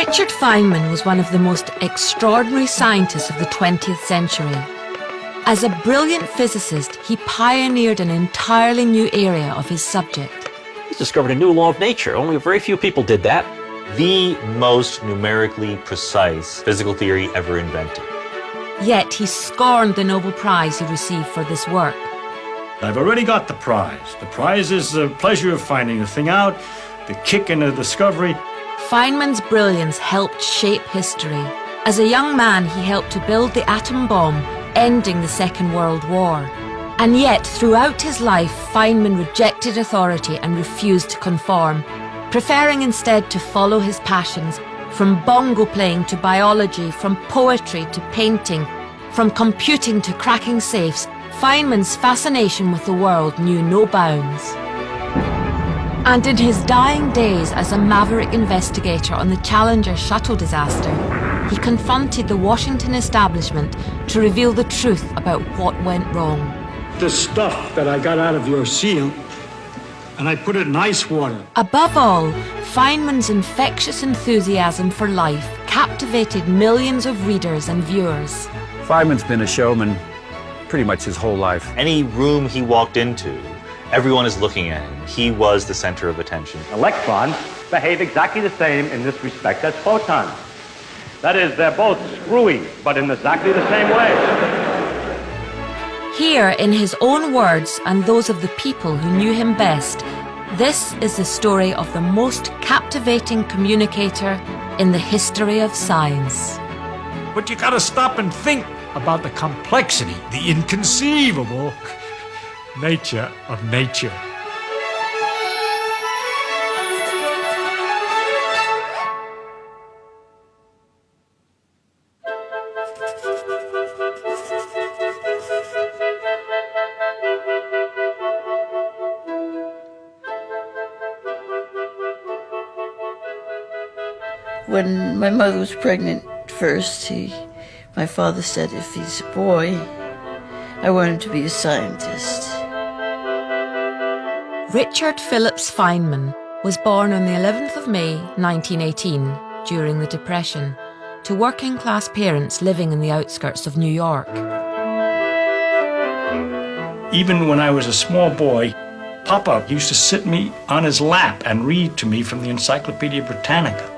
Richard Feynman was one of the most extraordinary scientists of the 20th century. As a brilliant physicist, he pioneered an entirely new area of his subject. He discovered a new law of nature. Only very few people did that. The most numerically precise physical theory ever invented. Yet he scorned the Nobel Prize he received for this work. I've already got the prize. The prize is the pleasure of finding the thing out, the kick in the discovery. Feynman's brilliance helped shape history. As a young man, he helped to build the atom bomb, ending the Second World War. And yet, throughout his life, Feynman rejected authority and refused to conform, preferring instead to follow his passions, from bongo playing to biology, from poetry to painting, from computing to cracking safes. Feynman's fascination with the world knew no bounds. And in his dying days as a maverick investigator on the Challenger shuttle disaster, he confronted the Washington establishment to reveal the truth about what went wrong. The stuff that I got out of your seal, and I put it in ice water. Above all, Feynman's infectious enthusiasm for life captivated millions of readers and viewers. Feynman's been a showman pretty much his whole life. Any room he walked into, everyone is looking at him. He was the center of attention. Electrons behave exactly the same in this respect as photons. That is, they're both screwy, but in exactly the same way. Here, in his own words and those of the people who knew him best, this is the story of the most captivating communicator in the history of science. But you gotta stop and think about the complexity, the inconceivable nature of nature. When my mother was pregnant first, my father said if he's a boy, I want him to be a scientist. Richard Phillips Feynman was born on the 11th of May 1918 during the Depression to working-class parents living in the outskirts of New York. Even when I was a small boy, Papa used to sit me on his lap and read to me from the Encyclopedia Britannica.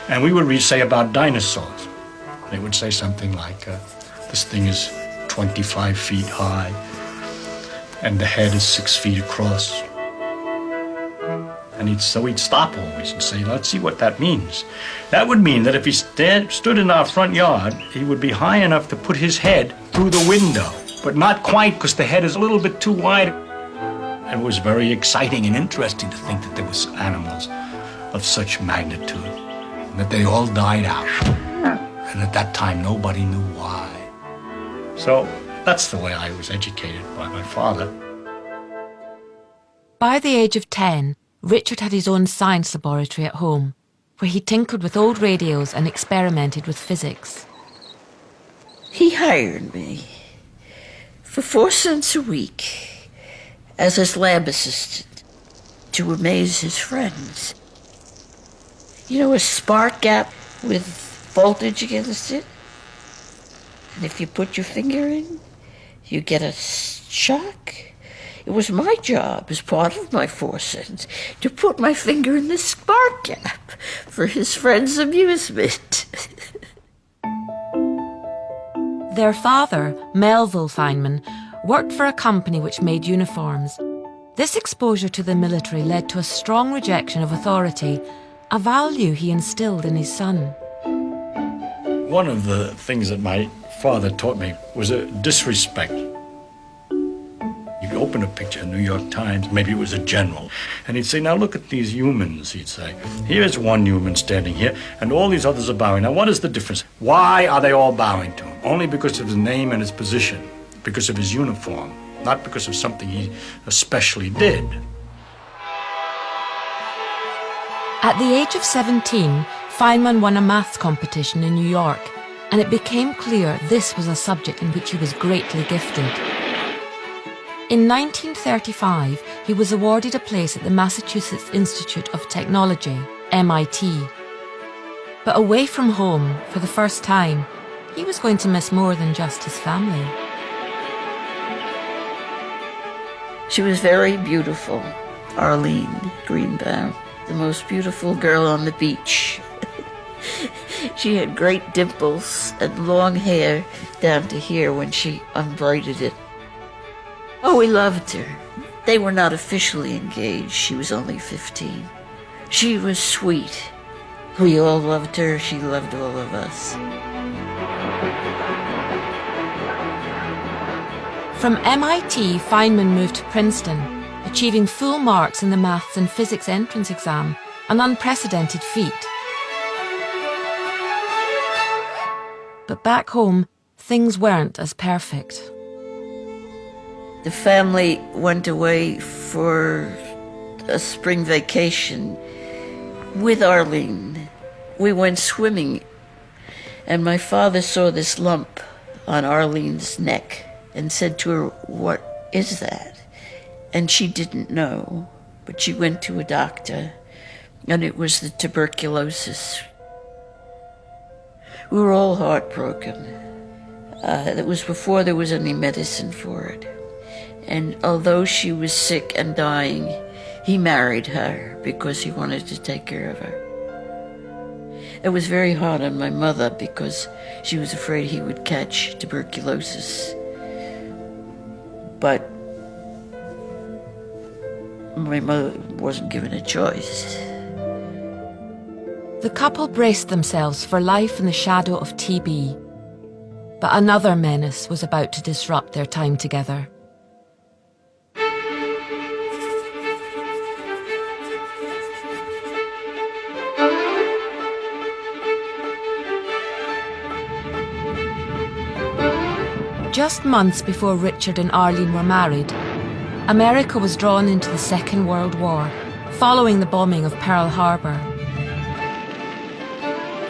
And we would read, say, about dinosaurs. They would say something like, this thing is 25 feet high, and the head is 6 feet across. And so he'd stop always and say, let's see what that means. That would mean that if he stood in our front yard, he would be high enough to put his head through the window, but not quite, because the head is a little bit too wide. It was very exciting and interesting to think that there was animals of such magnitude, and that they all died out. And at that time, nobody knew why. So that's the way I was educated by my father. By the age of 10, Richard had his own science laboratory at home, where he tinkered with old radios and experimented with physics. He hired me for 4 cents a week as his lab assistant to amaze his friends. You know, a spark gap with voltage against it? And if you put your finger in, you get a shock. It was my job, as part of my 4 cents, to put my finger in the spark gap for his friends' amusement. Their father, Melville Feynman, worked for a company which made uniforms. This exposure to the military led to a strong rejection of authority, a value he instilled in his son. One of the things that my father taught me was a disrespect. You'd open a picture in the New York Times, maybe it was a general, and he'd say, now look at these humans, he'd say. Here's one human standing here, and all these others are bowing. Now what is the difference? Why are they all bowing to him? Only because of his name and his position, because of his uniform, not because of something he especially did. At the age of 17, Feynman won a maths competition in New York, and it became clear this was a subject in which he was greatly gifted. In 1935, he was awarded a place at the Massachusetts Institute of Technology, MIT. But away from home, for the first time, he was going to miss more than just his family. She was very beautiful, Arlene Greenbaum, the most beautiful girl on the beach. She had great dimples and long hair down to here when she unbraided it. Oh, we loved her. They were not officially engaged. She was only 15. She was sweet. We all loved her. She loved all of us. From MIT, Feynman moved to Princeton, achieving full marks in the maths and physics entrance exam, an unprecedented feat. But back home, things weren't as perfect. The family went away for a spring vacation with Arlene. We went swimming, and my father saw this lump on Arlene's neck and said to her, "What is that?" And she didn't know, but she went to a doctor, and it was the tuberculosis. We were all heartbroken. It was before there was any medicine for it. And although she was sick and dying, he married her because he wanted to take care of her. It was very hard on my mother because she was afraid he would catch tuberculosis. But my mother wasn't given a choice. The couple braced themselves for life in the shadow of TB. But another menace was about to disrupt their time together. Just months before Richard and Arlene were married, America was drawn into the Second World War, following the bombing of Pearl Harbor.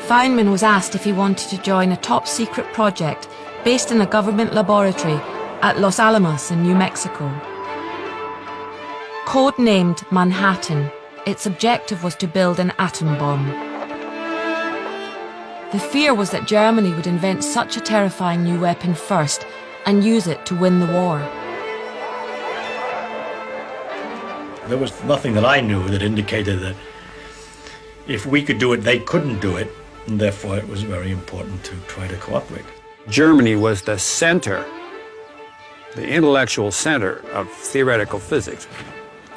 Feynman was asked if he wanted to join a top-secret project based in a government laboratory at Los Alamos in New Mexico. Code-named Manhattan, its objective was to build an atom bomb. The fear was that Germany would invent such a terrifying new weapon first and use it to win the war. There was nothing that I knew that indicated that if we could do it, they couldn't do it, and therefore it was very important to try to cooperate. Germany was the center, the intellectual center of theoretical physics.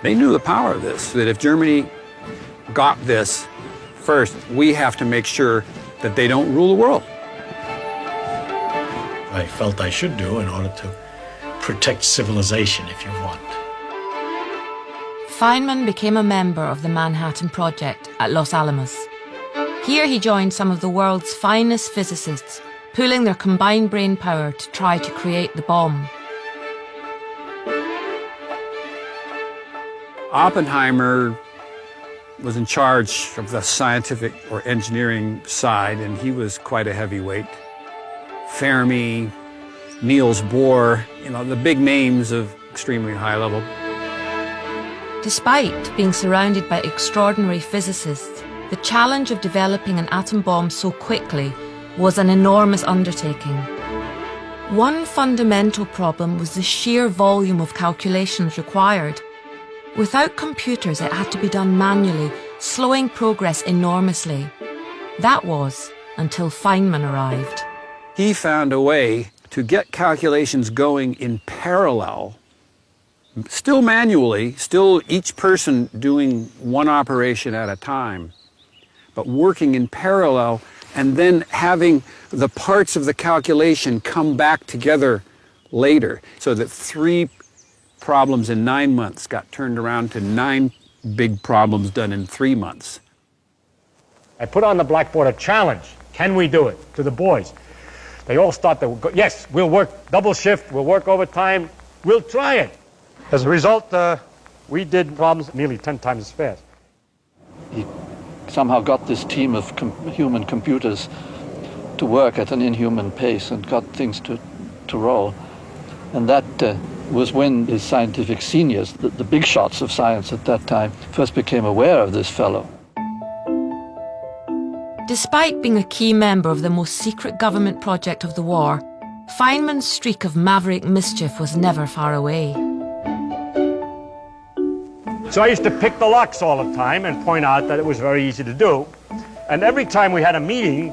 They knew the power of this, that if Germany got this first, we have to make sure that they don't rule the world. I felt I should do in order to protect civilization, if you want. Feynman became a member of the Manhattan Project at Los Alamos. Here he joined some of the world's finest physicists, pooling their combined brain power to try to create the bomb. Oppenheimer was in charge of the scientific or engineering side, and he was quite a heavyweight. Fermi, Niels Bohr, the big names of extremely high level. Despite being surrounded by extraordinary physicists, the challenge of developing an atom bomb so quickly was an enormous undertaking. One fundamental problem was the sheer volume of calculations required. Without computers, it had to be done manually, slowing progress enormously. That was until Feynman arrived. He found a way to get calculations going in parallel, still manually, still each person doing one operation at a time, but working in parallel and then having the parts of the calculation come back together later, so that 3 problems in 9 months got turned around to 9 big problems done in 3 months. I put on the blackboard a challenge. Can we do it? To the boys. They all start to go, yes, we'll work double shift, we'll work overtime, we'll try it. As a result, we did problems nearly 10 times as fast. He somehow got this team of human computers to work at an inhuman pace and got things to roll. And that was when his scientific seniors, the big shots of science at that time, first became aware of this fellow. Despite being a key member of the most secret government project of the war, Feynman's streak of maverick mischief was never far away. So I used to pick the locks all the time and point out that it was very easy to do. And every time we had a meeting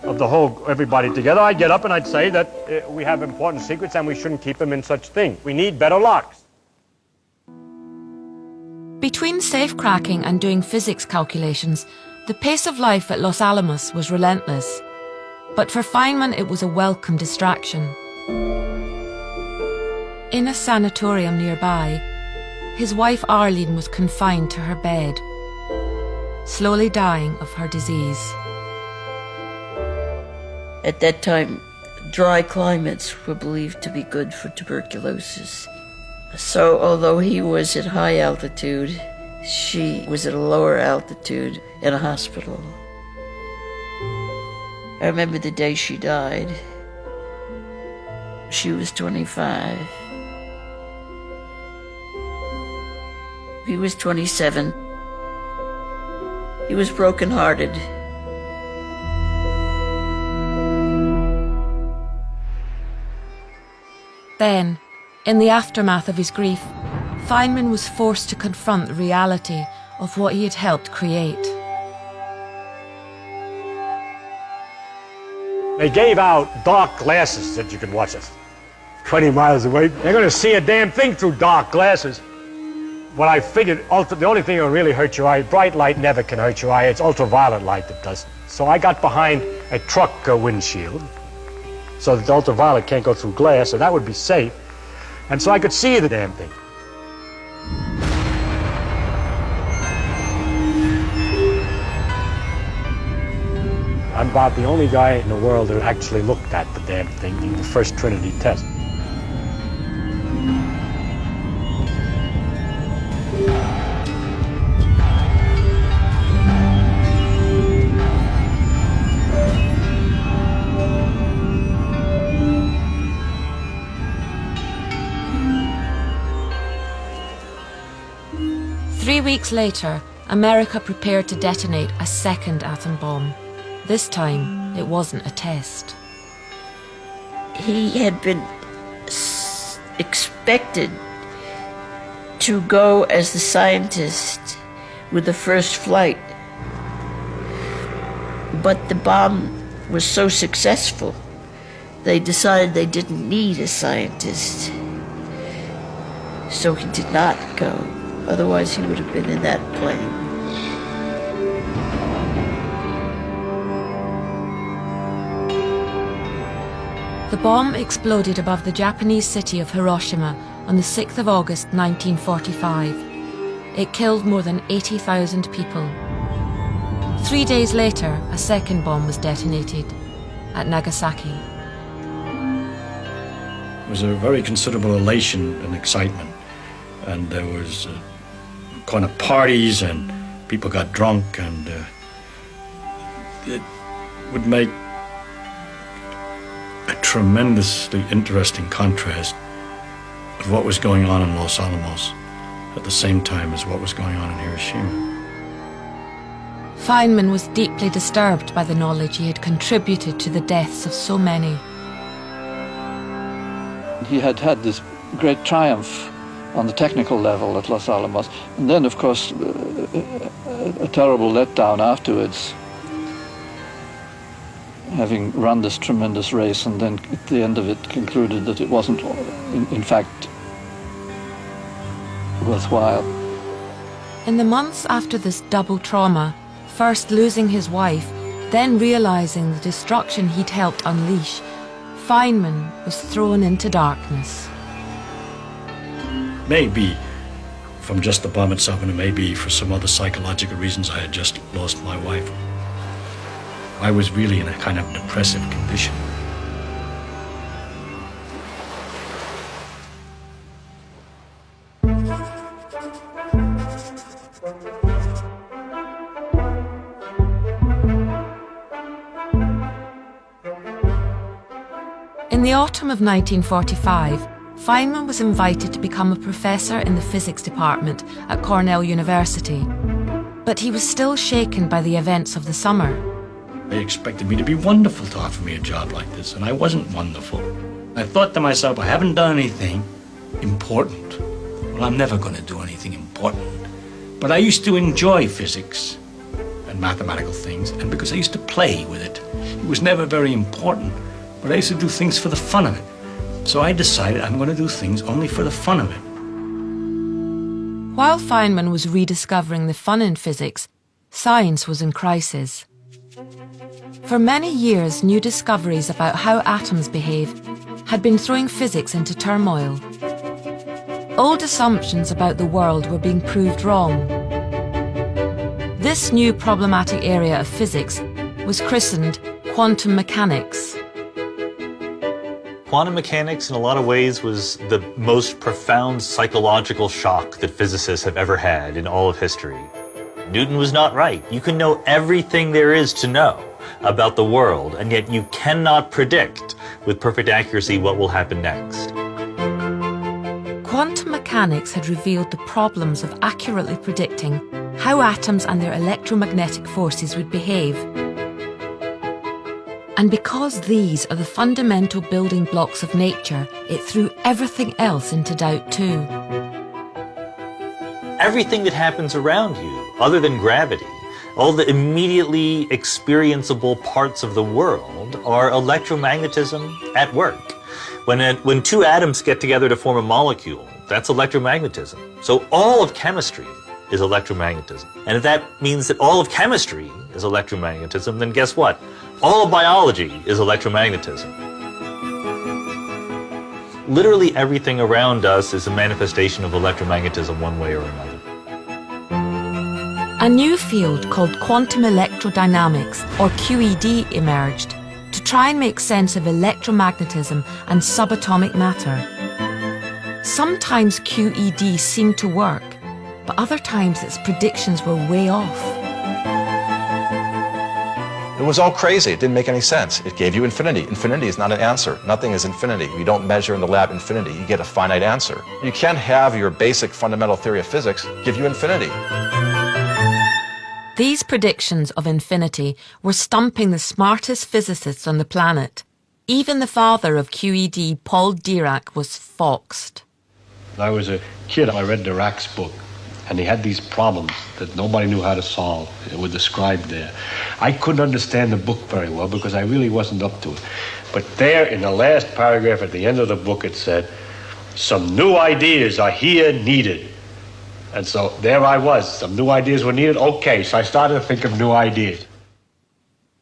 of everybody together, I'd get up and I'd say that we have important secrets and we shouldn't keep them in such thing. We need better locks. Between safe-cracking and doing physics calculations, the pace of life at Los Alamos was relentless. But for Feynman, it was a welcome distraction. In a sanatorium nearby, his wife Arlene was confined to her bed, slowly dying of her disease. At that time, dry climates were believed to be good for tuberculosis. So although he was at high altitude, she was at a lower altitude in a hospital. I remember the day she died. She was 25. He was 27. He was brokenhearted. Then, in the aftermath of his grief, Feynman was forced to confront the reality of what he had helped create. They gave out dark glasses that you could watch us 20 miles away. They're going to see a damn thing through dark glasses. What I figured, the only thing that will really hurt your eye, bright light never can hurt your eye, it's ultraviolet light that does. So I got behind a truck windshield so that the ultraviolet can't go through glass, so that would be safe. And so I could see the damn thing. I'm about the only guy in the world that actually looked at the damn thing in the first Trinity test. Three weeks later, America prepared to detonate a second atom bomb. This time, it wasn't a test. He had been expected to go as the scientist with the first flight. But the bomb was so successful, they decided they didn't need a scientist. So he did not go. Otherwise, he would have been in that plane. The bomb exploded above the Japanese city of Hiroshima on the 6th of August 1945. It killed more than 80,000 people. 3 days later, a second bomb was detonated at Nagasaki. It was a very considerable elation and excitement, and there was kind of parties and people got drunk, and it would make a tremendously interesting contrast of what was going on in Los Alamos at the same time as what was going on in Hiroshima. Feynman was deeply disturbed by the knowledge he had contributed to the deaths of so many. He had had this great triumph on the technical level at Los Alamos, and then, of course, a terrible letdown afterwards, having run this tremendous race, and then at the end of it concluded that it wasn't, in fact, worthwhile. In the months after this double trauma, first losing his wife, then realizing the destruction he'd helped unleash, Feynman was thrown into darkness. Maybe from just the bomb itself, and it may be for some other psychological reasons, I had just lost my wife. I was really in a kind of depressive condition. In the autumn of 1945, Feynman was invited to become a professor in the physics department at Cornell University. But he was still shaken by the events of the summer. They expected me to be wonderful to offer me a job like this, and I wasn't wonderful. I thought to myself, I haven't done anything important. Well, I'm never going to do anything important. But I used to enjoy physics and mathematical things, and because I used to play with it. It was never very important, but I used to do things for the fun of it. So I decided I'm going to do things only for the fun of it. While Feynman was rediscovering the fun in physics, science was in crisis. For many years, new discoveries about how atoms behave had been throwing physics into turmoil. Old assumptions about the world were being proved wrong. This new problematic area of physics was christened quantum mechanics. Quantum mechanics, in a lot of ways, was the most profound psychological shock that physicists have ever had in all of history. Newton was not right. You can know everything there is to know about the world, and yet you cannot predict with perfect accuracy what will happen next. Quantum mechanics had revealed the problems of accurately predicting how atoms and their electromagnetic forces would behave. And because these are the fundamental building blocks of nature, it threw everything else into doubt too. Everything that happens around you, other than gravity, all the immediately experienceable parts of the world are electromagnetism at work. When two atoms get together to form a molecule, that's electromagnetism. So all of chemistry is electromagnetism. And if that means that all of chemistry is electromagnetism, then guess what? All of biology is electromagnetism. Literally everything around us is a manifestation of electromagnetism one way or another. A new field called quantum electrodynamics, or QED, emerged to try and make sense of electromagnetism and subatomic matter. Sometimes QED seemed to work, but other times its predictions were way off. It was all crazy. It didn't make any sense. It gave you infinity. Infinity is not an answer. Nothing is infinity. You don't measure in the lab infinity. You get a finite answer. You can't have your basic fundamental theory of physics give you infinity. These predictions of infinity were stumping the smartest physicists on the planet. Even the father of QED, Paul Dirac, was foxed. When I was a kid, I read Dirac's book, and he had these problems that nobody knew how to solve. It was described there. I couldn't understand the book very well because I really wasn't up to it. But there, in the last paragraph at the end of the book, it said, "Some new ideas are here needed." And so there I was. Some new ideas were needed. Okay, so I started to think of new ideas.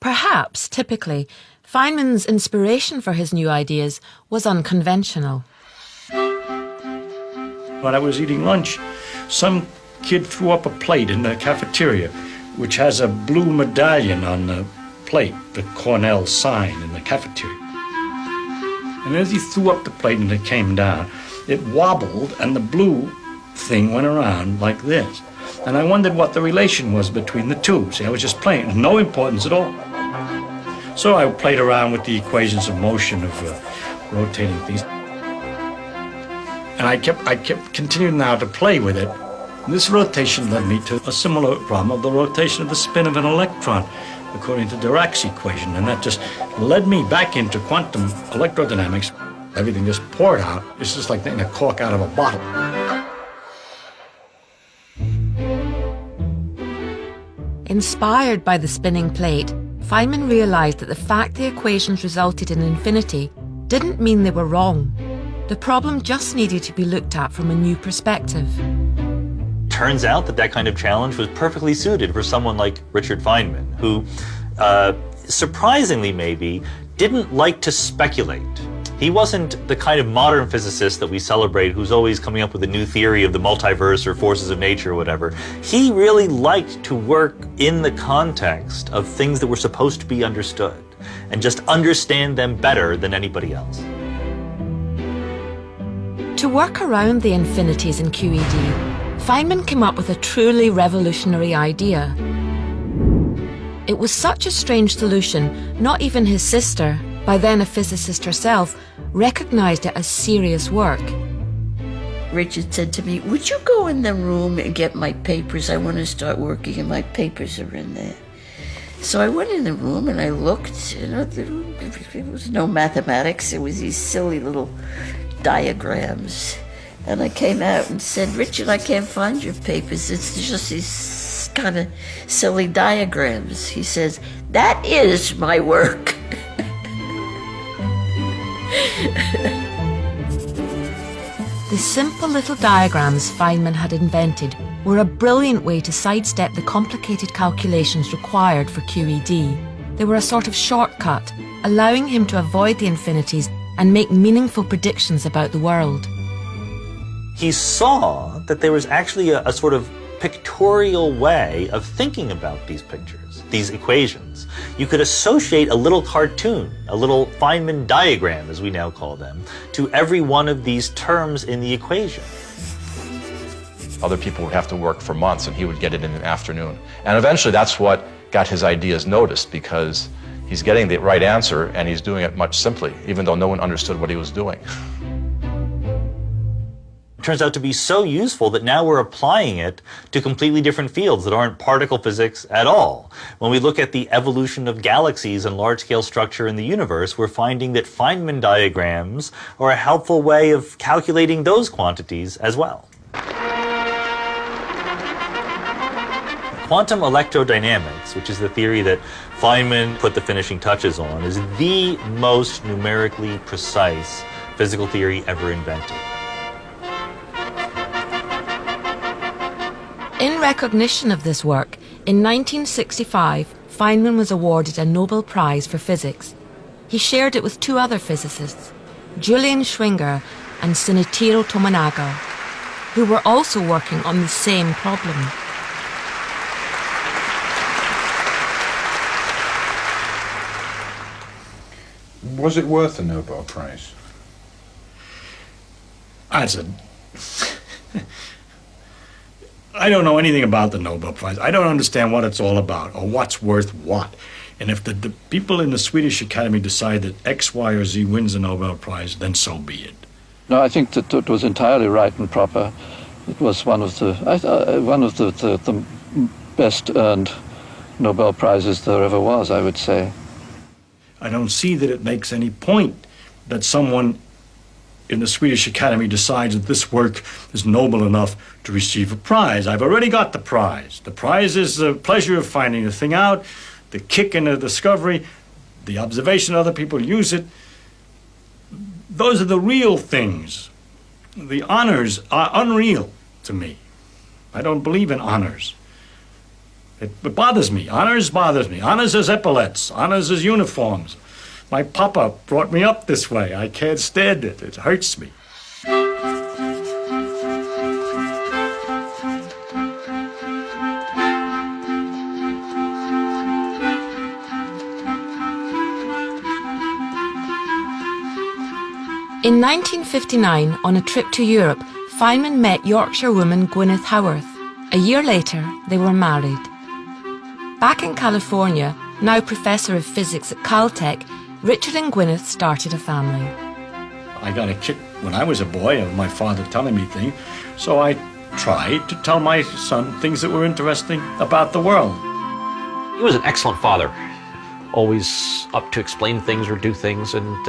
Perhaps, typically, Feynman's inspiration for his new ideas was unconventional. When I was eating lunch, some kid threw up a plate in the cafeteria, which has a blue medallion on the plate, the Cornell sign in the cafeteria. And as he threw up the plate and it came down, it wobbled and the blue thing went around like this. And I wondered what the relation was between the two. See, I was just playing, no importance at all. So I played around with the equations of motion of rotating things. And I kept continuing now to play with it. And this rotation led me to a similar problem of the rotation of the spin of an electron, according to Dirac's equation. And that just led me back into quantum electrodynamics. Everything just poured out. It's just like taking a cork out of a bottle. Inspired by the spinning plate, Feynman realized that the fact the equations resulted in infinity didn't mean they were wrong. The problem just needed to be looked at from a new perspective. Turns out that kind of challenge was perfectly suited for someone like Richard Feynman, who, surprisingly maybe, didn't like to speculate. He wasn't the kind of modern physicist that we celebrate who's always coming up with a new theory of the multiverse or forces of nature or whatever. He really liked to work in the context of things that were supposed to be understood and just understand them better than anybody else. To work around the infinities in QED, Feynman came up with a truly revolutionary idea. It was such a strange solution, not even his sister, by then a physicist herself, recognized it as serious work. Richard said to me, "Would you go in the room and get my papers? I want to start working and my papers are in there." So I went in the room and I looked, there was no mathematics, it was these silly little diagrams. And I came out and said, Richard, I can't find your papers, it's just these kind of silly diagrams. He says, that is my work. The simple little diagrams Feynman had invented were a brilliant way to sidestep the complicated calculations required for QED. They were a sort of shortcut, allowing him to avoid the infinities and make meaningful predictions about the world. He saw that there was actually a sort of pictorial way of thinking about these pictures, these equations. You could associate a little cartoon, a little Feynman diagram, as we now call them, to every one of these terms in the equation. Other people would have to work for months, and he would get it in an afternoon. And eventually that's what got his ideas noticed, because he's getting the right answer, and he's doing it much simply, even though no one understood what he was doing. Turns out to be so useful that now we're applying it to completely different fields that aren't particle physics at all. When we look at the evolution of galaxies and large-scale structure in the universe, we're finding that Feynman diagrams are a helpful way of calculating those quantities as well. Quantum electrodynamics, which is the theory that Feynman put the finishing touches on, is the most numerically precise physical theory ever invented. In recognition of this work, in 1965, Feynman was awarded a Nobel Prize for physics. He shared it with two other physicists, Julian Schwinger and Shinichiro Tominaga, who were also working on the same problem. Was it worth a Nobel Prize? I don't know anything about the Nobel Prize. I don't understand what it's all about or what's worth what. And if the people in the Swedish Academy decide that X, Y, or Z wins the Nobel Prize, then so be it. No, I think that it was entirely right and proper. It was one of the best earned Nobel Prizes there ever was, I would say. I don't see that it makes any point that someone in the Swedish Academy decides that this work is noble enough to receive a prize. I've already got the prize. The prize is the pleasure of finding the thing out, the kick in the discovery, the observation other people use it. Those are the real things. The honors are unreal to me. I don't believe in honors. It bothers me. Honors bothers me. Honors is epaulets. Honors is uniforms. My papa brought me up this way. I can't stand it. It hurts me. In 1959, on a trip to Europe, Feynman met Yorkshire woman Gwyneth Howarth. A year later, they were married. Back in California, now professor of physics at Caltech, Richard and Gwyneth started a family. I got a kick when I was a boy of my father telling me things, so I tried to tell my son things that were interesting about the world. He was an excellent father, always up to explain things or do things, and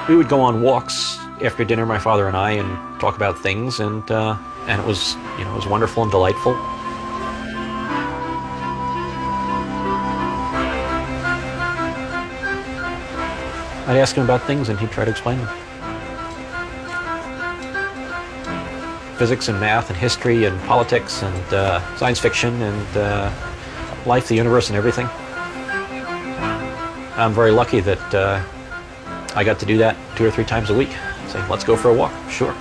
we would go on walks after dinner, my father and I, and talk about things, and it was, it was wonderful and delightful. I'd ask him about things and he'd try to explain them. Physics and math and history and politics and science fiction and life, the universe and everything. I'm very lucky that I got to do that 2 or 3 times a week. Say, let's go for a walk. Sure.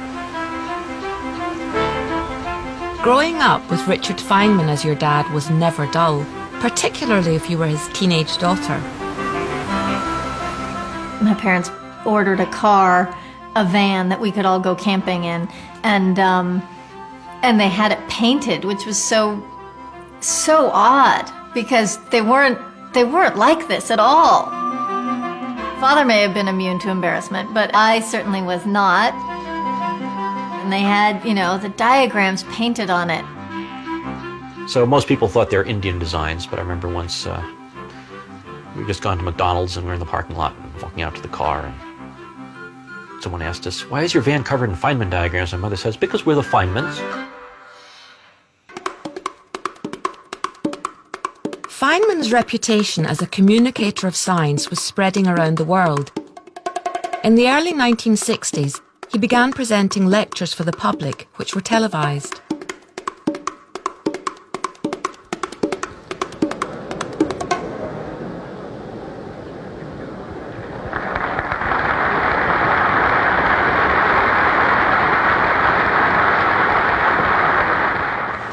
Growing up with Richard Feynman as your dad was never dull, particularly if you were his teenage daughter. My parents ordered a van that we could all go camping in, and they had it painted, which was so odd because they weren't like this at all. Father may have been immune to embarrassment, but I certainly was not. And they had, the diagrams painted on it. So most people thought they're Indian designs, but I remember once we just gone to McDonald's and we're in the parking lot and walking out to the car, and someone asked us, "Why is your van covered in Feynman diagrams?" And Mother says, "Because we're the Feynmans." Feynman's reputation as a communicator of science was spreading around the world. In the early 1960s, he began presenting lectures for the public, which were televised.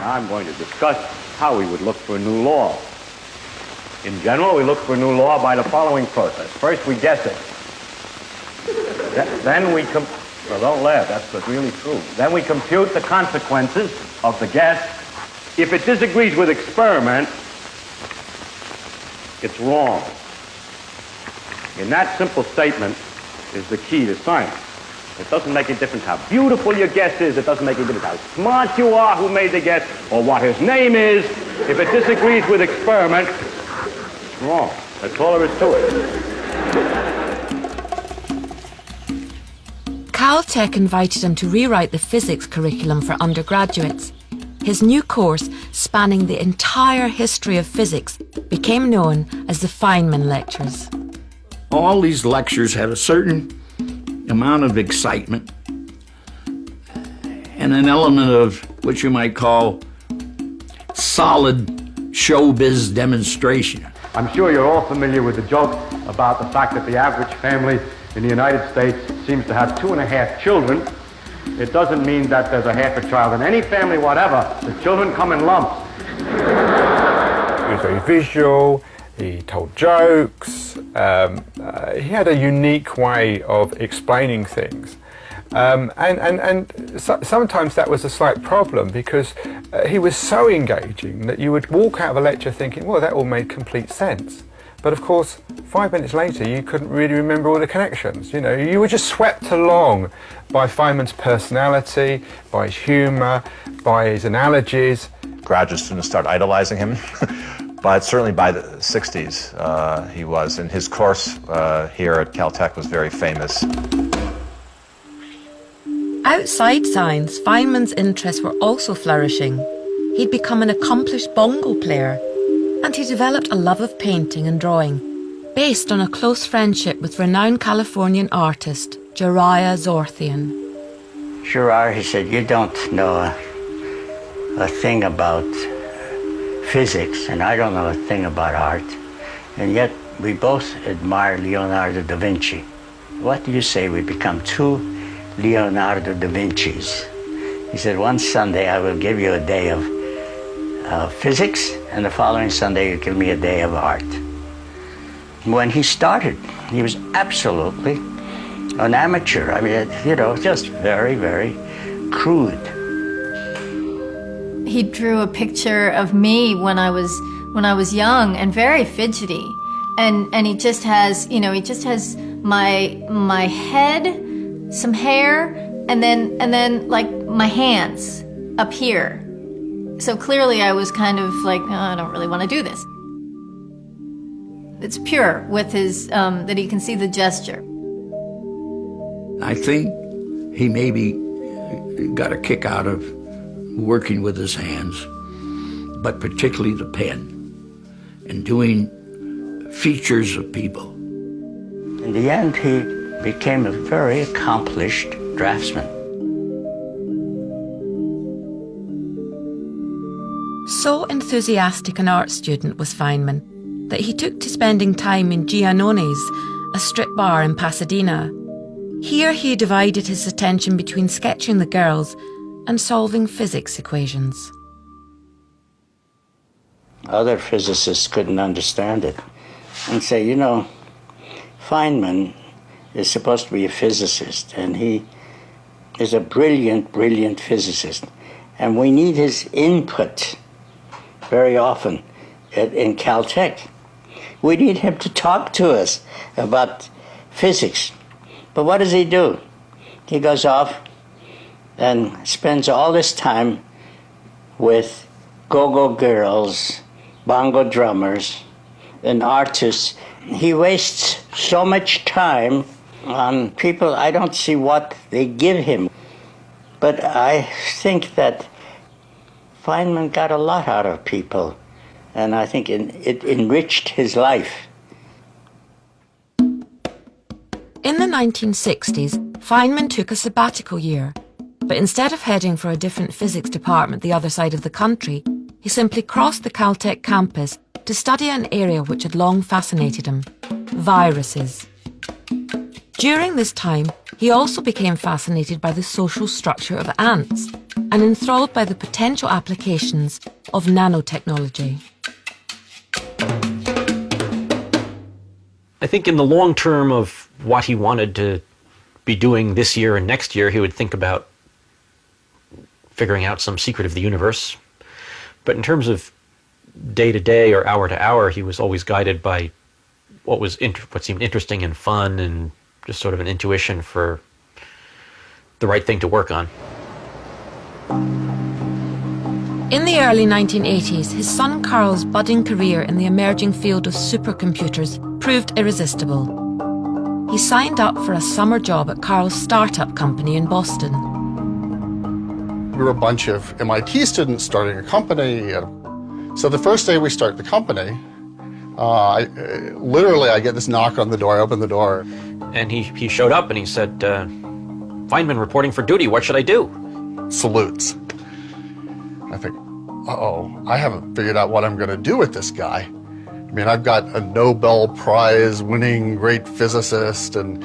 Now I'm going to discuss how we would look for a new law. In general, we look for a new law by the following process. First, we guess it. Then we well, don't laugh, that's really true. Then we compute the consequences of the guess. If it disagrees with experiment, it's wrong. And that simple statement is the key to science. It doesn't make a difference how beautiful your guess is. It doesn't make a difference how smart you are who made the guess or what his name is. If it disagrees with experiment, it's wrong. That's all there is to it. Caltech invited him to rewrite the physics curriculum for undergraduates. His new course, spanning the entire history of physics, became known as the Feynman Lectures. All these lectures had a certain amount of excitement and an element of what you might call solid showbiz demonstration. I'm sure you're all familiar with the joke about the fact that the average family in the United States seems to have 2.5 children. It doesn't mean that there's a half a child in any family whatever. The children come in lumps. He was very visual, he told jokes, he had a unique way of explaining things. Sometimes that was a slight problem because he was so engaging that you would walk out of a lecture thinking, well, that all made complete sense. But of course, 5 minutes later, you couldn't really remember all the connections. You know, you were just swept along by Feynman's personality, by his humor, by his analogies. Graduate students started idolizing him. But certainly by the 60s, he was, and his course here at Caltech was very famous. Outside science, Feynman's interests were also flourishing. He'd become an accomplished bongo player, and he developed a love of painting and drawing, based on a close friendship with renowned Californian artist Jariah Zorthian. Gerard, he said, you don't know a thing about physics, and I don't know a thing about art, and yet we both admire Leonardo da Vinci. What do you say we become two Leonardo da Vincis? He said, one Sunday I will give you a day of physics, and the following Sunday you give me a day of art. When he started, he was absolutely an amateur. I mean, you know, just very, very crude. He drew a picture of me when I was young and very fidgety, and he just has, you know, he just has my head, some hair, and then like my hands up here. So clearly I was kind of like, oh, I don't really want to do this. It's pure with his, that he can see the gesture. I think he maybe got a kick out of working with his hands, but particularly the pen, and doing features of people. In the end, he became a very accomplished draftsman. So enthusiastic an art student was Feynman that he took to spending time in Giannoni's, a strip bar in Pasadena. Here he divided his attention between sketching the girls and solving physics equations. Other physicists couldn't understand it and say, you know, Feynman is supposed to be a physicist, and he is a brilliant, brilliant physicist, and we need his input very often in Caltech. We need him to talk to us about physics. But what does he do? He goes off and spends all this time with go-go girls, bongo drummers, and artists. He wastes so much time on people. I don't see what they give him. But I think that Feynman got a lot out of people, and I think it enriched his life. In the 1960s, Feynman took a sabbatical year, but instead of heading for a different physics department the other side of the country, he simply crossed the Caltech campus to study an area which had long fascinated him: viruses. During this time, he also became fascinated by the social structure of ants and enthralled by the potential applications of nanotechnology. I think in the long term of what he wanted to be doing this year and next year, he would think about figuring out some secret of the universe. But in terms of day to day or hour to hour, he was always guided by what seemed interesting and fun, and just sort of an intuition for the right thing to work on. In the early 1980s, his son Carl's budding career in the emerging field of supercomputers proved irresistible. He signed up for a summer job at Carl's startup company in Boston. We were a bunch of MIT students starting a company. So the first day we start the company, I get this knock on the door, I open the door. And he showed up and he said, Feynman reporting for duty, what should I do? Salutes. I think, uh-oh, I haven't figured out what I'm going to do with this guy. I mean, I've got a Nobel Prize winning great physicist, and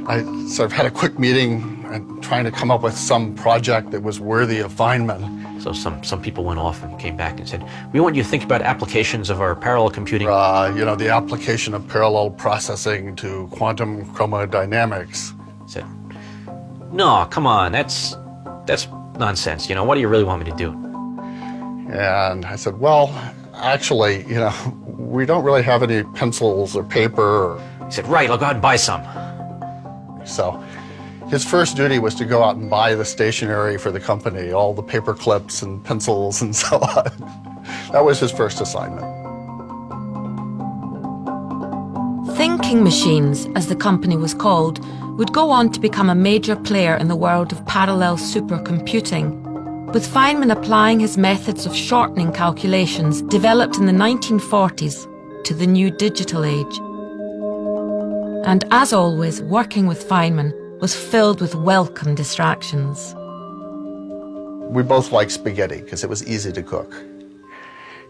I sort of had a quick meeting and trying to come up with some project that was worthy of Feynman. So some people went off and came back and said, we want you to think about applications of our parallel computing. The application of parallel processing to quantum chromodynamics. I said, no, come on, that's nonsense. What do you really want me to do? And I said, well, actually, we don't really have any pencils or paper. He said, right, I'll go out and buy some. So his first duty was to go out and buy the stationery for the company, all the paper clips and pencils and so on. That was his first assignment. Thinking Machines, as the company was called, would go on to become a major player in the world of parallel supercomputing, with Feynman applying his methods of shortening calculations developed in the 1940s to the new digital age. And as always, working with Feynman was filled with welcome distractions. We both liked spaghetti because it was easy to cook.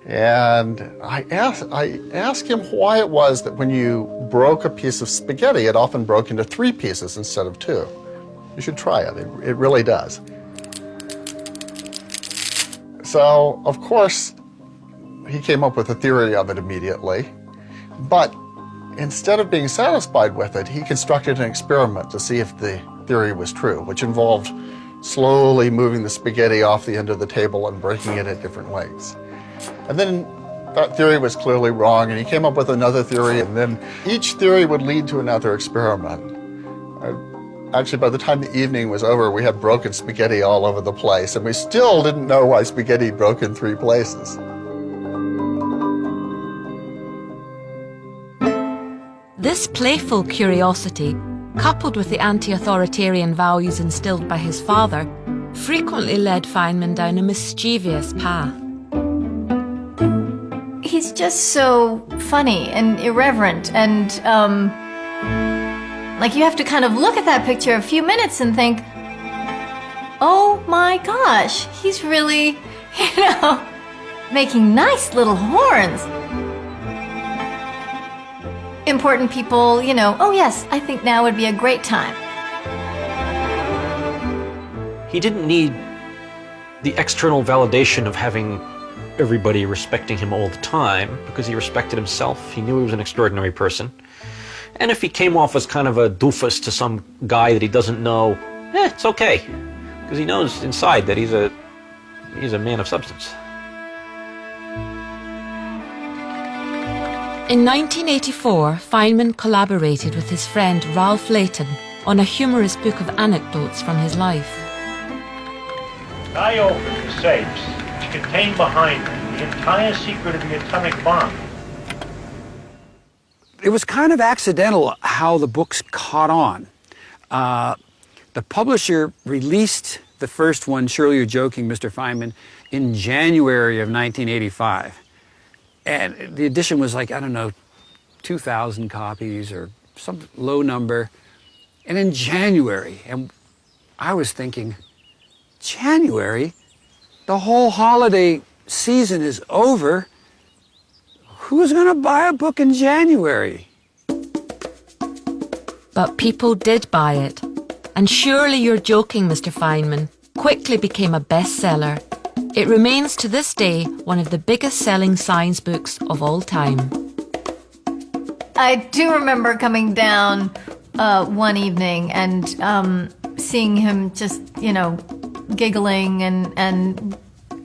And I asked him why it was that when you broke a piece of spaghetti, it often broke into 3 pieces instead of 2. You should try it. It really does. So, of course, he came up with a theory of it immediately. But instead of being satisfied with it, he constructed an experiment to see if the theory was true, which involved slowly moving the spaghetti off the end of the table and breaking it at different lengths. And then that theory was clearly wrong, and he came up with another theory, and then each theory would lead to another experiment. Actually, by the time the evening was over, we had broken spaghetti all over the place, and we still didn't know why spaghetti broke in 3 places. This playful curiosity, coupled with the anti-authoritarian values instilled by his father, frequently led Feynman down a mischievous path. He's just so funny and irreverent, and you have to kind of look at that picture a few minutes and think, oh my gosh, he's really, making nice little horns. Important people, oh yes, I think now would be a great time. He didn't need the external validation of having everybody respecting him all the time, because he respected himself. He knew he was an extraordinary person. And if he came off as kind of a doofus to some guy that he doesn't know, it's okay, because he knows inside that he's a man of substance. In 1984, Feynman collaborated with his friend Ralph Layton on a humorous book of anecdotes from his life. I opened the safes which contain behind them the entire secret of the atomic bomb. It was kind of accidental how the books caught on. The publisher released the first one, Surely You're Joking, Mr. Feynman, in January of 1985. And the edition was like, I don't know, 2,000 copies or some low number. And in January, and I was thinking, January? The whole holiday season is over. Who's going to buy a book in January? But people did buy it. And Surely You're Joking, Mr. Feynman quickly became a bestseller. It remains to this day one of the biggest selling science books of all time. I do remember coming down one evening and seeing him just, giggling and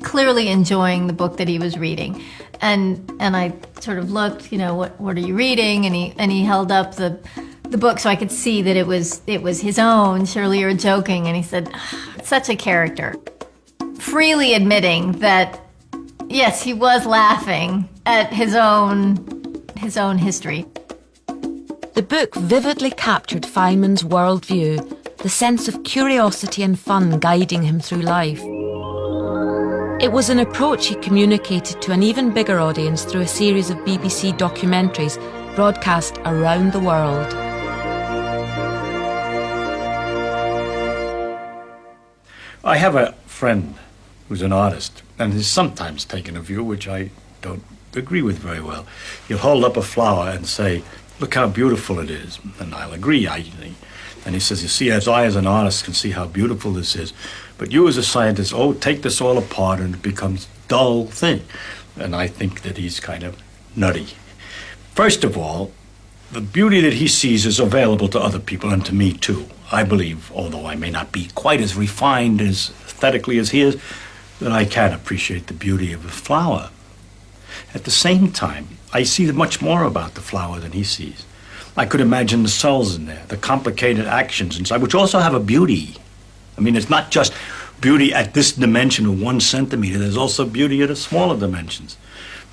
clearly enjoying the book that he was reading. And I sort of looked, what are you reading? And he held up the book so I could see that it was his own, Surely You're Joking. And he said, such a character. Freely admitting that, yes, he was laughing at his own history. The book vividly captured Feynman's worldview, the sense of curiosity and fun guiding him through life. It was an approach he communicated to an even bigger audience through a series of BBC documentaries broadcast around the world. I have a friend who's an artist and has sometimes taken a view which I don't agree with very well. He'll hold up a flower and say, look how beautiful it is. And I'll agree. And he says, you see, as I as an artist can see how beautiful this is, but you as a scientist, take this all apart and it becomes a dull thing. And I think that he's kind of nutty. First of all, the beauty that he sees is available to other people and to me too. I believe, although I may not be quite as refined as aesthetically as he is, that I can appreciate the beauty of a flower. At the same time, I see much more about the flower than he sees. I could imagine the cells in there, the complicated actions inside, which also have a beauty. I mean, it's not just beauty at this dimension of 1 centimeter. There's also beauty at a smaller dimensions.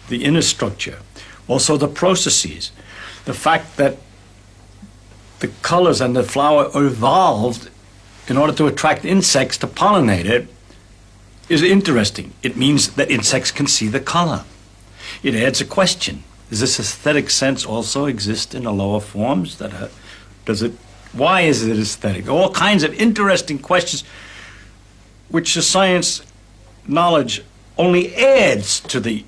The inner structure, also the processes, the fact that the colors and the flower are evolved in order to attract insects to pollinate it is interesting. It means that insects can see the color. It adds a question. Does this aesthetic sense also exist in the lower forms? Why is it aesthetic? All kinds of interesting questions which the science knowledge only adds to the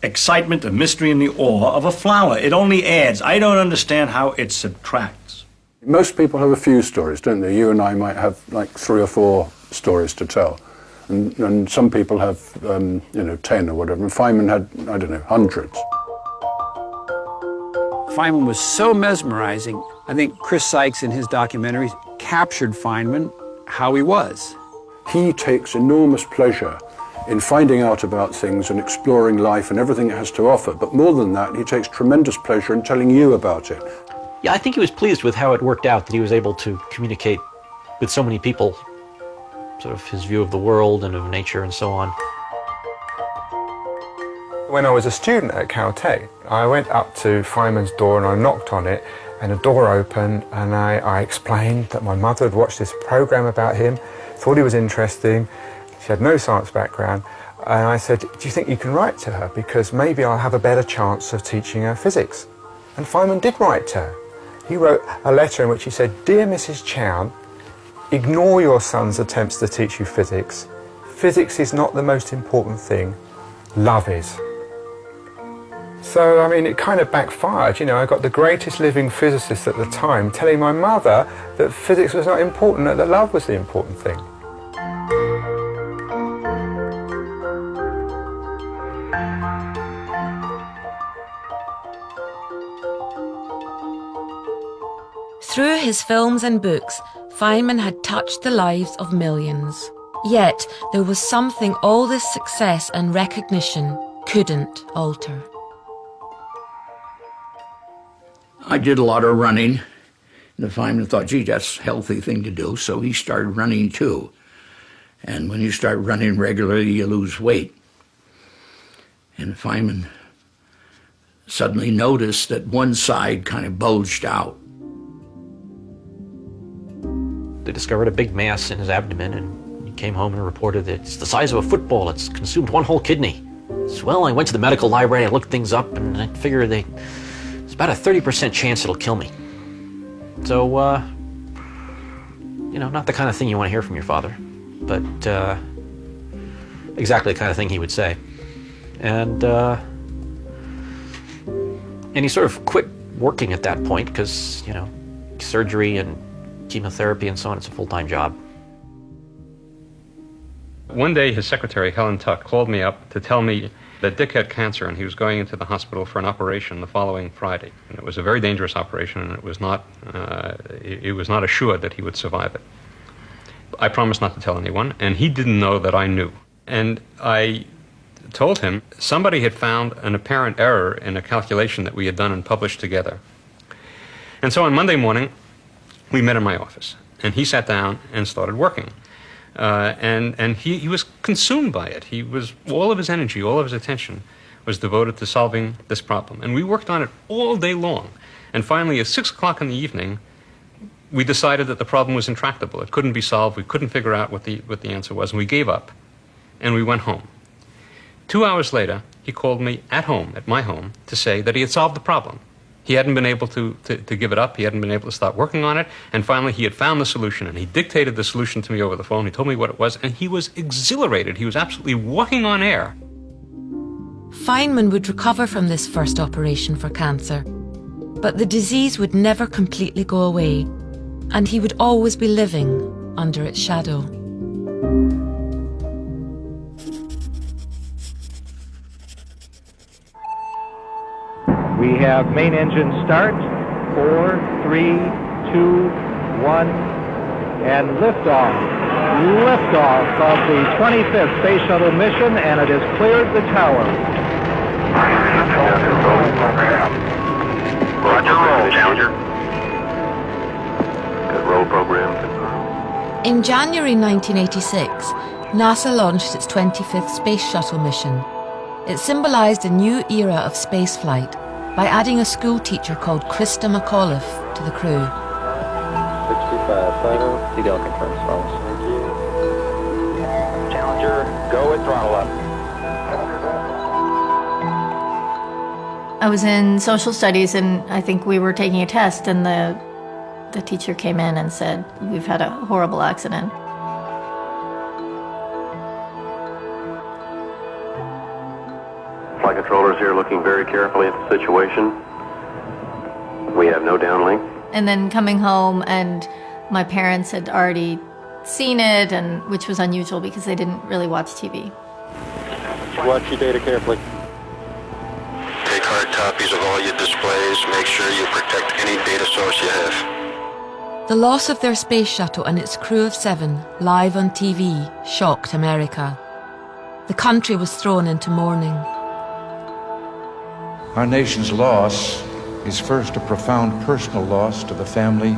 excitement, the mystery, and the awe of a flower. It only adds. I don't understand how it subtracts. Most people have a few stories, don't they? You and I might have like 3 or 4 stories to tell. And some people have, 10 or whatever. And Feynman had, I don't know, hundreds. Feynman was so mesmerizing. I think Chris Sykes in his documentaries captured Feynman how he was. He takes enormous pleasure in finding out about things and exploring life and everything it has to offer. But more than that, he takes tremendous pleasure in telling you about it. Yeah, I think he was pleased with how it worked out, that he was able to communicate with so many people, sort of his view of the world and of nature and so on. When I was a student at Caltech, I went up to Feynman's door and I knocked on it, and the door opened, and I explained that my mother had watched this program about him, thought he was interesting. She had no science background, and I said, do you think you can write to her? Because maybe I'll have a better chance of teaching her physics. And Feynman did write to her. He wrote a letter in which he said, Dear Mrs. Chown, ignore your son's attempts to teach you physics. Physics is not the most important thing. Love is. So, I mean, it kind of backfired. I got the greatest living physicist at the time telling my mother that physics was not important, that love was the important thing. Through his films and books, Feynman had touched the lives of millions. Yet, there was something all this success and recognition couldn't alter. I did a lot of running. And Feynman thought, gee, that's a healthy thing to do, so he started running too. And when you start running regularly, you lose weight. And Feynman suddenly noticed that one side kind of bulged out. They discovered a big mass in his abdomen, and he came home and reported that it's the size of a football. It's consumed one whole kidney. So, well, I went to the medical library, I looked things up, and I figured it's about a 30% chance it'll kill me. So, you know, not the kind of thing you want to hear from your father, but exactly the kind of thing he would say. And he sort of quit working at that point because, you know, surgery and chemotherapy and so on, it's a full-time job. One day, his secretary, Helen Tuck, called me up to tell me that Dick had cancer and he was going into the hospital for an operation the following Friday. And it was a very dangerous operation, and it was not assured that he would survive it. I promised not to tell anyone, and he didn't know that I knew. And I told him somebody had found an apparent error in a calculation that we had done and published together. And so on Monday morning, we met in my office, and he sat down and started working. And he was consumed by it. All of his energy, all of his attention was devoted to solving this problem. And we worked on it all day long. And finally, at 6 o'clock in the evening, we decided that the problem was intractable. It couldn't be solved. We couldn't figure out what the answer was. And we gave up, and we went home. 2 hours later, he called me at home, at my home, to say that he had solved the problem. He hadn't been able to give it up. He hadn't been able to start working on it. And finally, he had found the solution, and he dictated the solution to me over the phone. He told me what it was, and he was exhilarated. He was absolutely walking on air. Feynman would recover from this first operation for cancer, but the disease would never completely go away, and he would always be living under its shadow. We have main engine start, 4, 3, 2, 1, and liftoff. Liftoff of the 25th Space Shuttle mission, and it has cleared the tower. Roger, roll, Challenger. Good roll program confirmed. In January 1986, NASA launched its 25th Space Shuttle mission. It symbolized a new era of spaceflight by adding a school teacher called Krista McAuliffe to the crew. 65 final. CDL confirms, follows. Thank you. Challenger, go at throttle up. I was in social studies, and I think we were taking a test, and the teacher came in and said, "We've had a horrible accident." Flight controllers here looking very carefully at the situation. We have no downlink. And then coming home, and my parents had already seen it, and which was unusual because they didn't really watch TV. Watch your data carefully. Take hard copies of all your displays. Make sure you protect any data source you have. The loss of their space shuttle and its crew of 7, live on TV, shocked America. The country was thrown into mourning. Our nation's loss is first a profound personal loss to the family,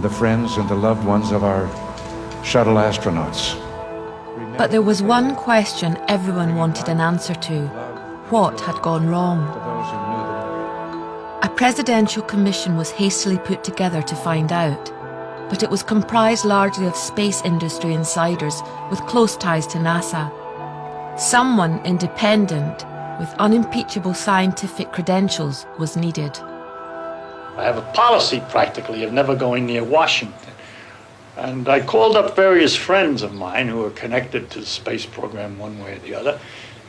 the friends, and the loved ones of our shuttle astronauts. But there was one question everyone wanted an answer to. What had gone wrong? A presidential commission was hastily put together to find out, but it was comprised largely of space industry insiders with close ties to NASA. Someone independent with unimpeachable scientific credentials was needed. I have a policy practically of never going near Washington. And I called up various friends of mine who were connected to the space program one way or the other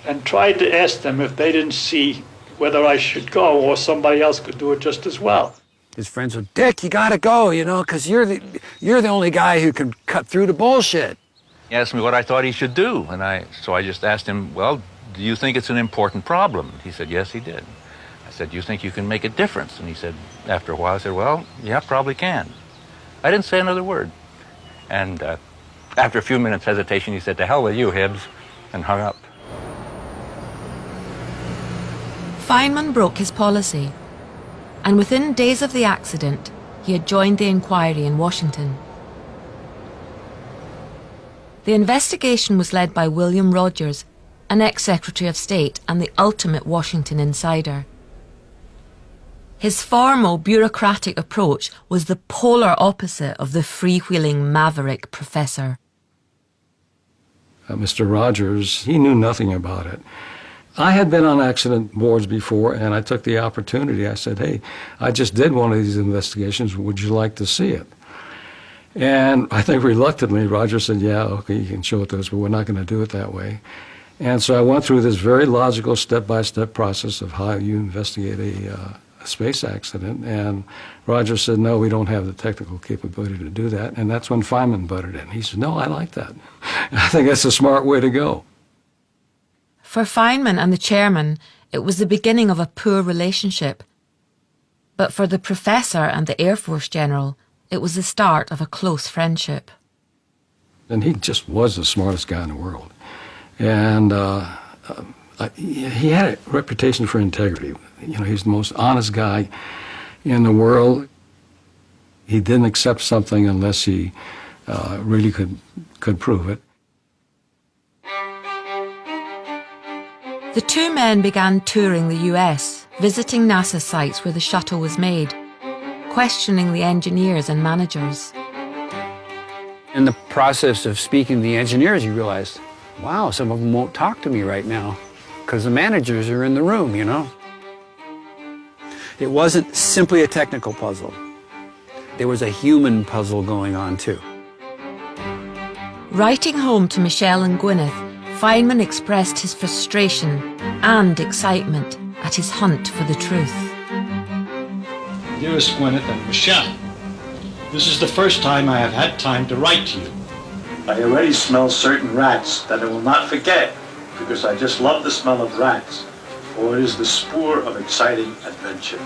and tried to ask them if they didn't see whether I should go or somebody else could do it just as well. His friends would, "Dick, you gotta go, you know, because you're the only guy who can cut through the bullshit." He asked me what I thought he should do, and so I just asked him, "Well, do you think it's an important problem?" He said, "Yes, he did." I said, "Do you think you can make a difference?" And he said, after a while, I said, "Well, yeah, probably can." I didn't say another word. And after a few minutes hesitation, he said, "To hell with you, Hibbs," and hung up. Feynman broke his policy, and within days of the accident, he had joined the inquiry in Washington. The investigation was led by William Rogers, an ex-Secretary of State and the ultimate Washington insider. His formal bureaucratic approach was the polar opposite of the freewheeling maverick professor. Mr. Rogers, he knew nothing about it. I had been on accident boards before, and I took the opportunity. I said, hey, I just did one of these investigations. Would you like to see it? And I think reluctantly, Roger said, yeah, okay, you can show it to us, but we're not going to do it that way. And so I went through this very logical step-by-step process of how you investigate a space accident. And Roger said, no, we don't have the technical capability to do that. And that's when Feynman butted in. He said, no, I like that. I think that's a smart way to go. For Feynman and the chairman, it was the beginning of a poor relationship. But for the professor and the Air Force general, it was the start of a close friendship. And he just was the smartest guy in the world. And he had a reputation for integrity. You know, he's the most honest guy in the world. He didn't accept something unless he really could prove it. The two men began touring the US, visiting NASA sites where the shuttle was made, questioning the engineers and managers. In the process of speaking to the engineers, you realized, wow, some of them won't talk to me right now because the managers are in the room, you know. It wasn't simply a technical puzzle. There was a human puzzle going on, too. Writing home to Michelle and Gwyneth, Feynman expressed his frustration and excitement at his hunt for the truth. Dearest Gwyneth and Michelle, this is the first time I have had time to write to you. I already smell certain rats that I will not forget because I just love the smell of rats, for it is the spur of exciting adventure.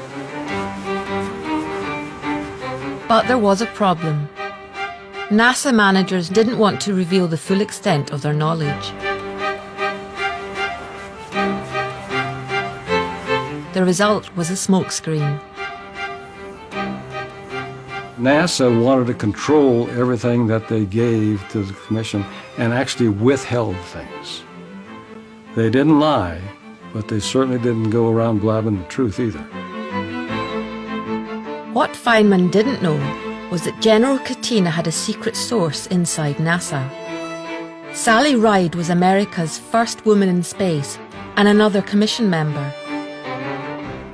But there was a problem. NASA managers didn't want to reveal the full extent of their knowledge. The result was a smokescreen. NASA wanted to control everything that they gave to the commission and actually withheld things. They didn't lie, but they certainly didn't go around blabbing the truth either. What Feynman didn't know was that General Katina had a secret source inside NASA. Sally Ride was America's first woman in space and another commission member.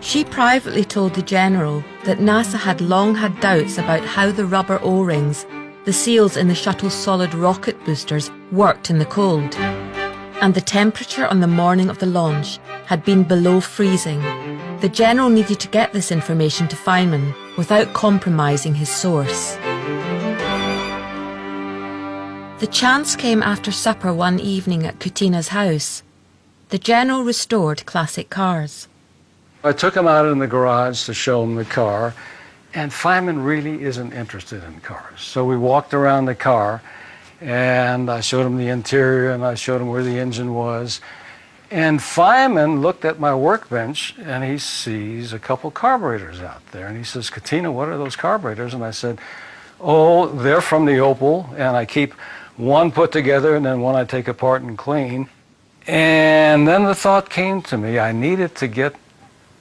She privately told the general that NASA had long had doubts about how the rubber O-rings, the seals in the shuttle's solid rocket boosters, worked in the cold. And the temperature on the morning of the launch had been below freezing. The general needed to get this information to Feynman without compromising his source. The chance came after supper one evening at Kutina's house. The general restored classic cars. I took him out in the garage to show him the car, and Feynman really isn't interested in cars. So we walked around the car, and I showed him the interior, and I showed him where the engine was. And Feynman looked at my workbench, and he sees a couple carburetors out there. And he says, Katina, what are those carburetors? And I said, oh, they're from the Opel, and I keep one put together, and then one I take apart and clean. And then the thought came to me, I needed to get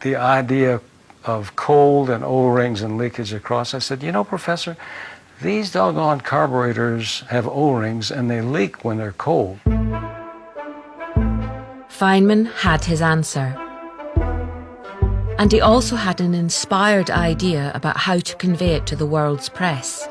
the idea of cold and O-rings and leakage across. I said, you know, Professor, these doggone carburetors have O-rings and they leak when they're cold. Feynman had his answer. And he also had an inspired idea about how to convey it to the world's press.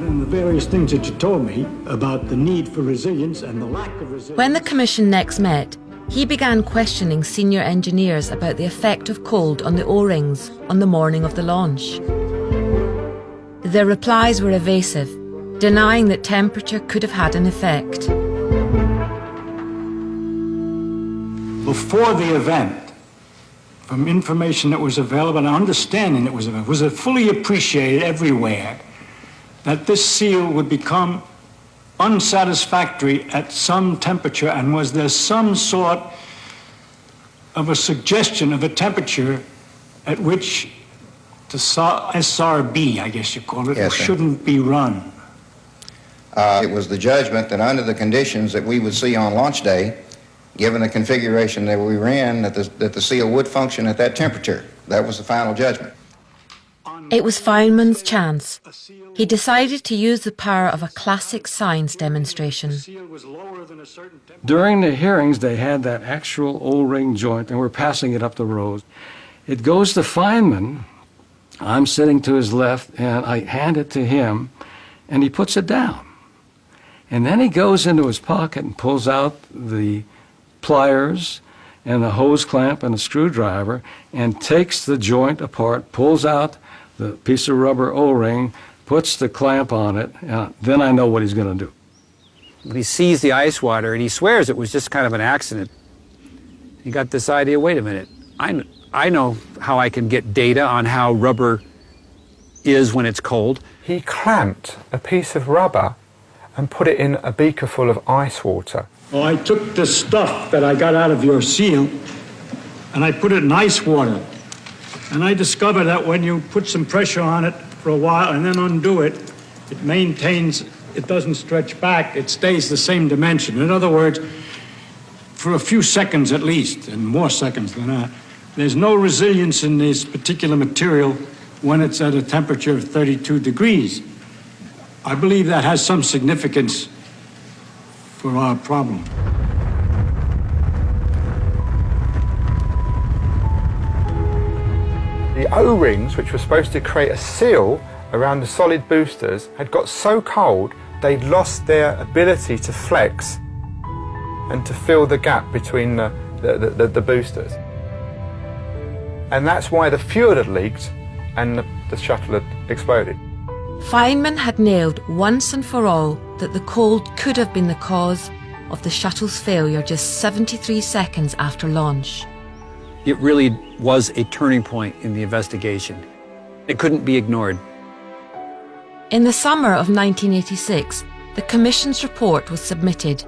And the various things that you told me about the need for resilience and the lack of resilience. When the commission next met, he began questioning senior engineers about the effect of cold on the O-rings on the morning of the launch. Their replies were evasive, denying that temperature could have had an effect. Before the event, from information that was available and understanding that was available, was it fully appreciated everywhere that this seal would become unsatisfactory at some temperature, and was there some sort of a suggestion of a temperature at which The SRB, I guess you call it, Yes, sir. shouldn't be run. It was the judgment that under the conditions that we would see on launch day, given the configuration that we were in, that the seal would function at that temperature. That was the final judgment. It was Feynman's chance. He decided to use the power of a classic science demonstration. During the hearings, they had that actual O-ring joint, and we're passing it up the road. It goes to Feynman. I'm sitting to his left, and I hand it to him, and he puts it down. And then he goes into his pocket and pulls out the pliers and the hose clamp and a screwdriver and takes the joint apart, pulls out the piece of rubber O-ring, puts the clamp on it, and then I know what he's going to do. He sees the ice water and he swears it was just kind of an accident. He got this idea, wait a minute, I know how I can get data on how rubber is when it's cold. He clamped a piece of rubber and put it in a beaker full of ice water. Well, I took the stuff that I got out of your seal and I put it in ice water. And I discovered that when you put some pressure on it for a while and then undo it, it maintains, it doesn't stretch back, it stays the same dimension. In other words, for a few seconds at least, and more seconds than that, there's no resilience in this particular material when it's at a temperature of 32 degrees. I believe that has some significance for our problem. The O-rings, which were supposed to create a seal around the solid boosters, had got so cold they'd lost their ability to flex and to fill the gap between the boosters. And that's why the fuel had leaked and the shuttle had exploded. Feynman had nailed once and for all that the cold could have been the cause of the shuttle's failure just 73 seconds after launch. It really was a turning point in the investigation. It couldn't be ignored. In the summer of 1986, the Commission's report was submitted.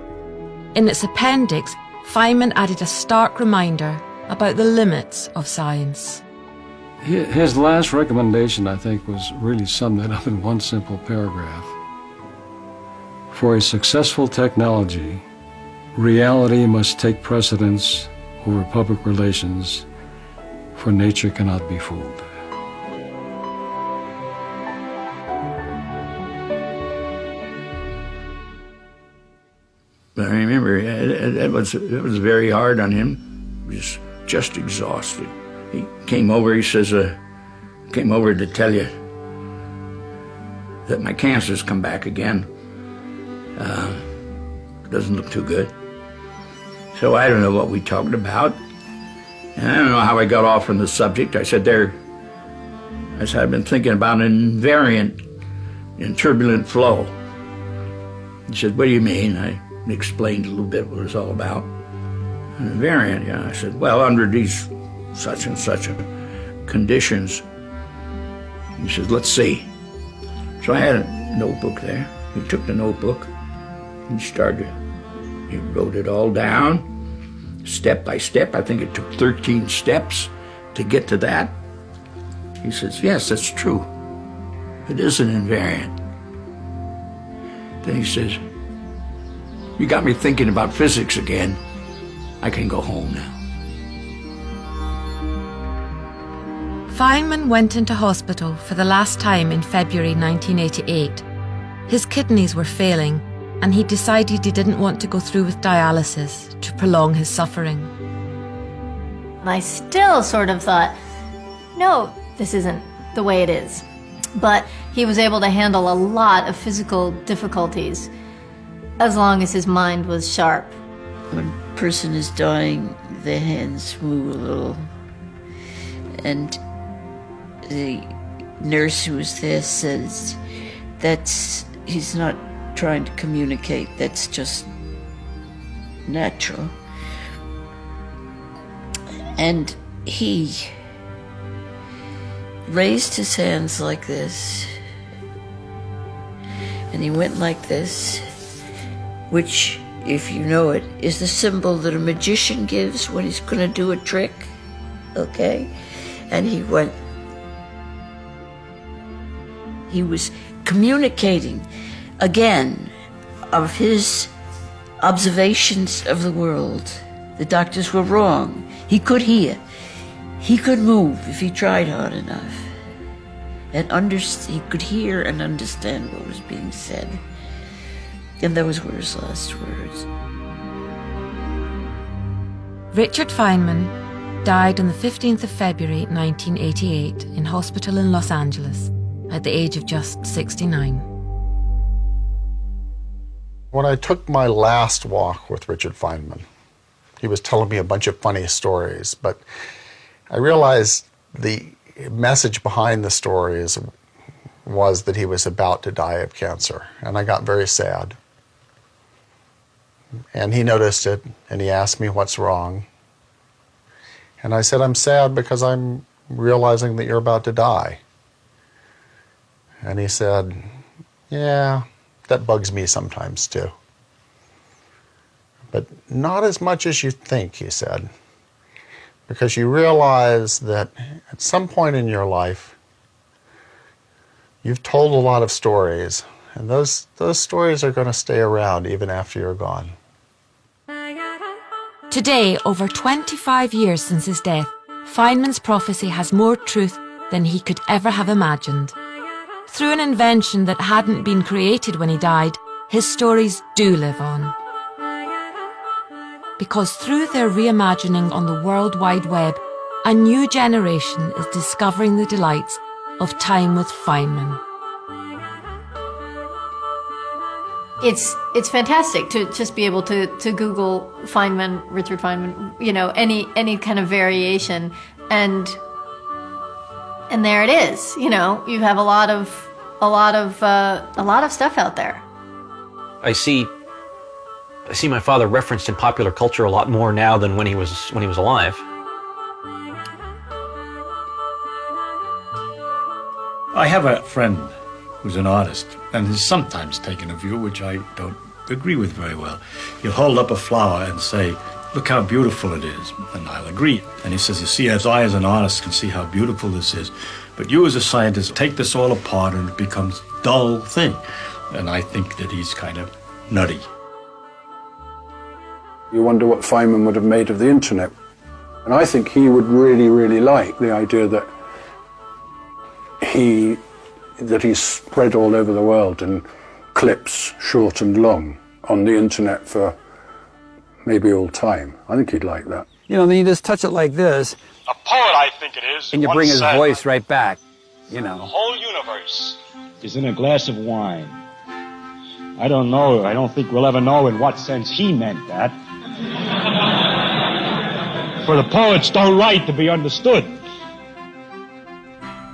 In its appendix, Feynman added a stark reminder about the limits of science. His last recommendation, I think, was really summed it up in one simple paragraph. For a successful technology, reality must take precedence over public relations, for nature cannot be fooled. I remember it was very hard on him. He was just exhausted. He came over, he says, came over to tell you that my cancer's come back again. Doesn't look too good. So I don't know what we talked about. And I don't know how I got off on the subject. I said, I've been thinking about an invariant in turbulent flow. He said, what do you mean? I explained a little bit what it was all about. An invariant, yeah. I said, well, under these such and such conditions. He says, let's see. So I had a notebook there. He took the notebook and he wrote it all down, step by step. I think it took 13 steps to get to that. He says, yes, that's true. It is an invariant. Then he says, you got me thinking about physics again. I can go home now. Feynman went into hospital for the last time in February 1988. His kidneys were failing, and he decided he didn't want to go through with dialysis to prolong his suffering. And I still sort of thought, no, this isn't the way it is. But he was able to handle a lot of physical difficulties as long as his mind was sharp. When a person is dying, their hands move a little. And the nurse who was there says he's not trying to communicate, that's just natural. And he raised his hands like this, and he went like this, which, if you know it, is the symbol that a magician gives when he's going to do a trick, okay? And he went He was communicating, again, of his observations of the world. The doctors were wrong. He could hear. He could move if he tried hard enough. And he could hear and understand what was being said. And those were his last words. Richard Feynman died on the 15th of February 1988 in hospital in Los Angeles at the age of just 69. When I took my last walk with Richard Feynman, he was telling me a bunch of funny stories, but I realized the message behind the stories was that he was about to die of cancer, and I got very sad. And he noticed it, and he asked me what's wrong. And I said, I'm sad because I'm realizing that you're about to die. And he said, yeah, that bugs me sometimes too. But not as much as you think, he said, because you realize that at some point in your life, you've told a lot of stories, and those stories are going to stay around even after you're gone. Today, over 25 years since his death, Feynman's prophecy has more truth than he could ever have imagined. Through an invention that hadn't been created when he died, his stories do live on. Because through their reimagining on the World Wide Web, a new generation is discovering the delights of time with Feynman. It's fantastic to just be able to Google Feynman, Richard Feynman, you know, any kind of variation, and there it is. You know, you have a lot of stuff out there. I see my father referenced in popular culture a lot more now than when he was alive. I have a friend who's an artist and has sometimes taken a view which I don't agree with very well. He'll hold up a flower and say, look how beautiful it is, and I'll agree. And he says, you see, as I as an artist can see how beautiful this is, but you as a scientist take this all apart and it becomes a dull thing. And I think that he's kind of nutty. You wonder what Feynman would have made of the internet. And I think he would really, really like the idea that he's spread all over the world in clips, short and long, on the internet for maybe all time. I think he'd like that. You know, then you just touch it like this. A poet, I think it is. And you bring his voice right back, you know. The whole universe is in a glass of wine. I don't know. I don't think we'll ever know in what sense he meant that. For the poets don't write to be understood.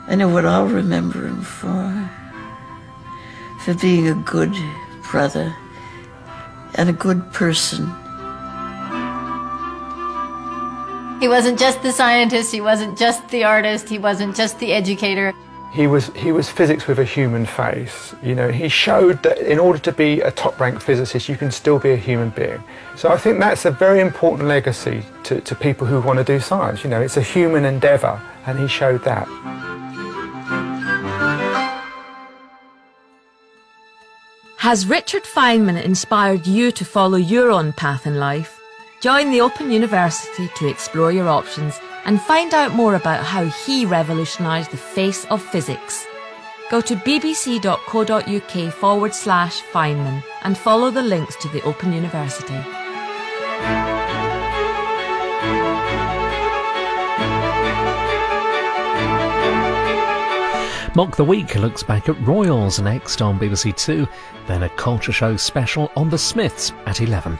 I know what I'll remember him for being a good brother and a good person. He wasn't just the scientist, he wasn't just the artist, he wasn't just the educator. He was physics with a human face. You know, he showed that in order to be a top-ranked physicist, you can still be a human being. So I think that's a very important legacy to people who want to do science. You know, it's a human endeavour, and he showed that. Has Richard Feynman inspired you to follow your own path in life? Join the Open University to explore your options and find out more about how he revolutionised the face of physics. Go to bbc.co.uk/Feynman and follow the links to the Open University. Mock the Week looks back at Royals next on BBC Two, then a culture show special on the Smiths at 11.